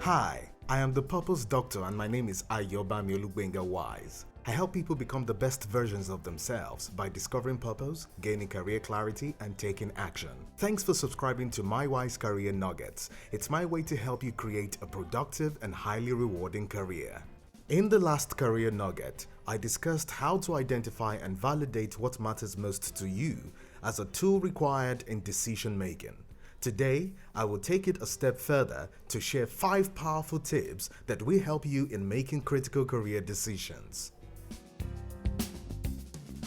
Hi, I am the Purpose Doctor and my name is Olugbenga-wyse. I help people become the best versions of themselves by discovering purpose, gaining career clarity, and taking action. Thanks for subscribing to My Wise Career Nuggets. It's my way to help you create a productive and highly rewarding career. In the last career nugget, I discussed how to identify and validate what matters most to you as a tool required in decision making. Today, I will take it a step further to share 5 powerful tips that will help you in making critical career decisions.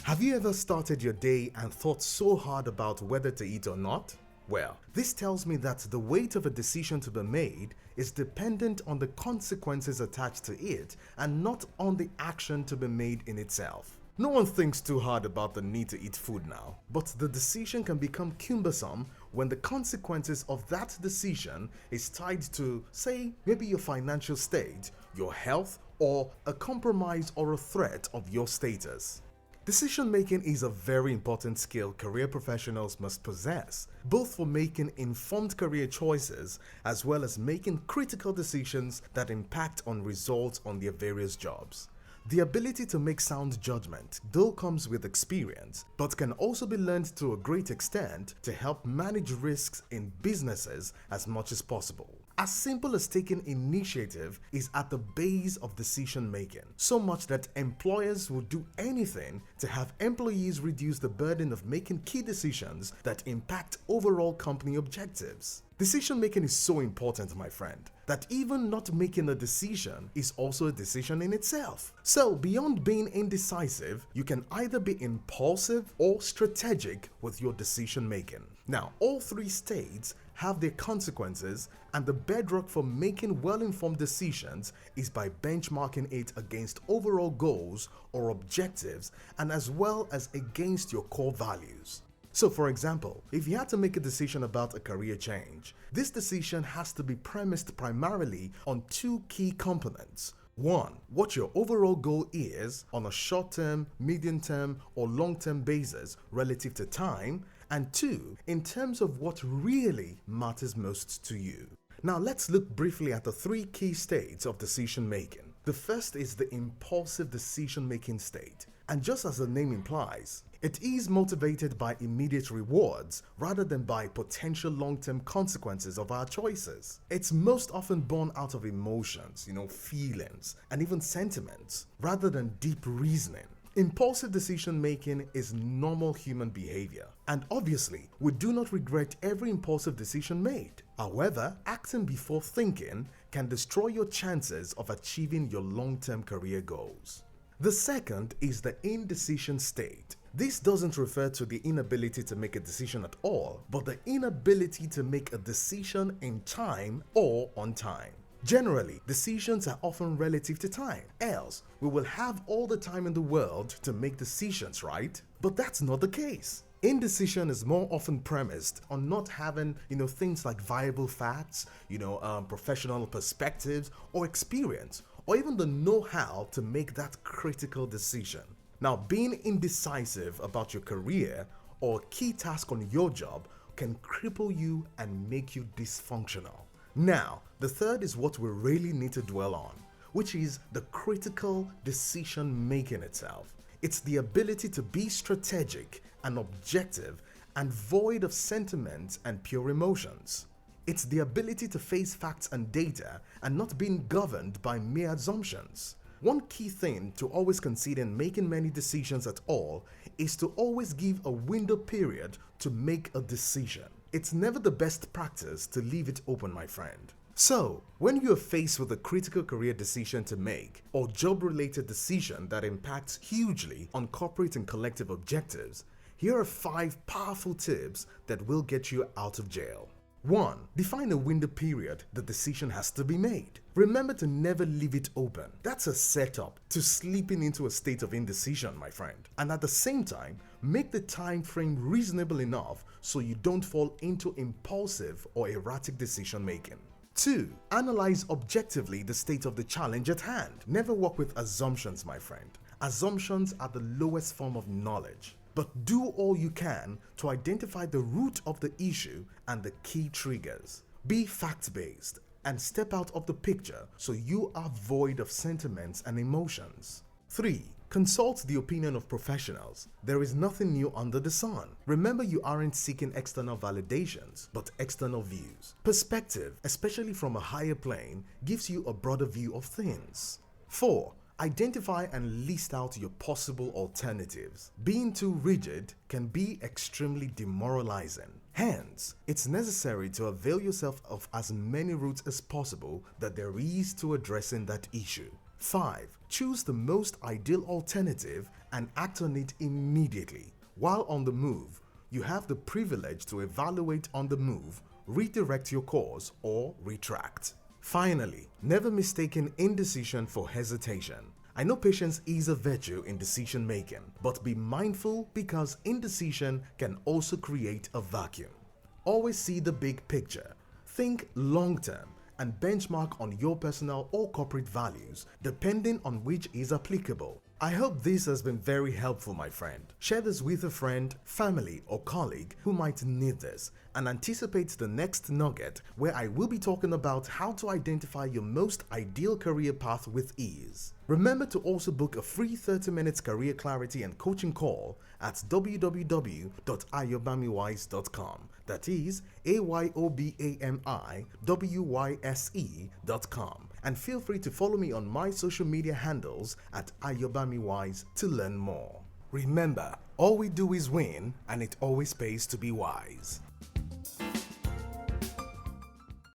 Have you ever started your day and thought so hard about whether to eat or not? Well, this tells me that the weight of a decision to be made is dependent on the consequences attached to it and not on the action to be made in itself. No one thinks too hard about the need to eat food now, but the decision can become cumbersome when the consequences of that decision is tied to, say, maybe your financial state, your health, or a compromise or a threat of your status. Decision making is a very important skill career professionals must possess, both for making informed career choices as well as making critical decisions that impact on results on their various jobs. The ability to make sound judgment, though, comes with experience, but can also be learned to a great extent to help manage risks in businesses as much as possible. As simple as taking initiative is at the base of decision making, so much that employers will do anything to have employees reduce the burden of making key decisions that impact overall company objectives. Decision making is so important, my friend, that even not making a decision is also a decision in itself. So beyond being indecisive, you can either be impulsive or strategic with your decision making. Now, all 3 states have their consequences, and the bedrock for making well-informed decisions is by benchmarking it against overall goals or objectives and as well as against your core values. So for example, if you had to make a decision about a career change, this decision has to be premised primarily on 2 key components. 1. What your overall goal is on a short-term, medium-term, or long-term basis relative to time, and 2. In terms of what really matters most to you. Now let's look briefly at the 3 key states of decision making. The first is the impulsive decision making state, and just as the name implies, it is motivated by immediate rewards rather than by potential long-term consequences of our choices. It's most often born out of emotions, feelings, and even sentiments, rather than deep reasoning. Impulsive decision making is normal human behavior, and obviously, we do not regret every impulsive decision made. However, acting before thinking can destroy your chances of achieving your long-term career goals. The second is the indecision state. This doesn't refer to the inability to make a decision at all, but the inability to make a decision in time or on time. Generally, decisions are often relative to time, else we will have all the time in the world to make decisions, right? But that's not the case. Indecision is more often premised on not having, things like viable facts, professional perspectives or experience, or even the know-how to make that critical decision. Now, being indecisive about your career or key task on your job can cripple you and make you dysfunctional. Now, the third is what we really need to dwell on, which is the critical decision making itself. It's the ability to be strategic and objective and void of sentiments and pure emotions. It's the ability to face facts and data and not being governed by mere assumptions. One key thing to always consider in making many decisions at all is to always give a window period to make a decision. It's never the best practice to leave it open, my friend. So, when you are faced with a critical career decision to make or job-related decision that impacts hugely on corporate and collective objectives, here are 5 powerful tips that will get you out of jail. 1. Define a window period the decision has to be made. Remember to never leave it open. That's a setup to slipping into a state of indecision, my friend. And at the same time, make the time frame reasonable enough so you don't fall into impulsive or erratic decision making. 2. Analyze objectively the state of the challenge at hand. Never work with assumptions, my friend. Assumptions are the lowest form of knowledge. But do all you can to identify the root of the issue and the key triggers. Be fact-based and step out of the picture so you are void of sentiments and emotions. 3. Consult the opinion of professionals. There is nothing new under the sun. Remember, you aren't seeking external validations, but external views. Perspective, especially from a higher plane, gives you a broader view of things. 4. Identify and list out your possible alternatives. Being too rigid can be extremely demoralizing. Hence, it's necessary to avail yourself of as many routes as possible that there is to addressing that issue. 5. Choose the most ideal alternative and act on it immediately. While on the move, you have the privilege to evaluate on the move, redirect your course, or retract. Finally, never mistaken indecision for hesitation. I know patience is a virtue in decision making, but be mindful because indecision can also create a vacuum. Always see the big picture. Think long term and benchmark on your personal or corporate values, depending on which is applicable. I hope this has been very helpful, my friend. Share this with a friend, family, or colleague who might need this, and anticipate the next nugget where I will be talking about how to identify your most ideal career path with ease. Remember to also book a free 30-minute career clarity and coaching call at www.ayobamiwise.com. That is AYOBAMIWYSE.com. And feel free to follow me on my social media handles at Ayobamiwise to learn more. Remember, all we do is win, and it always pays to be wise.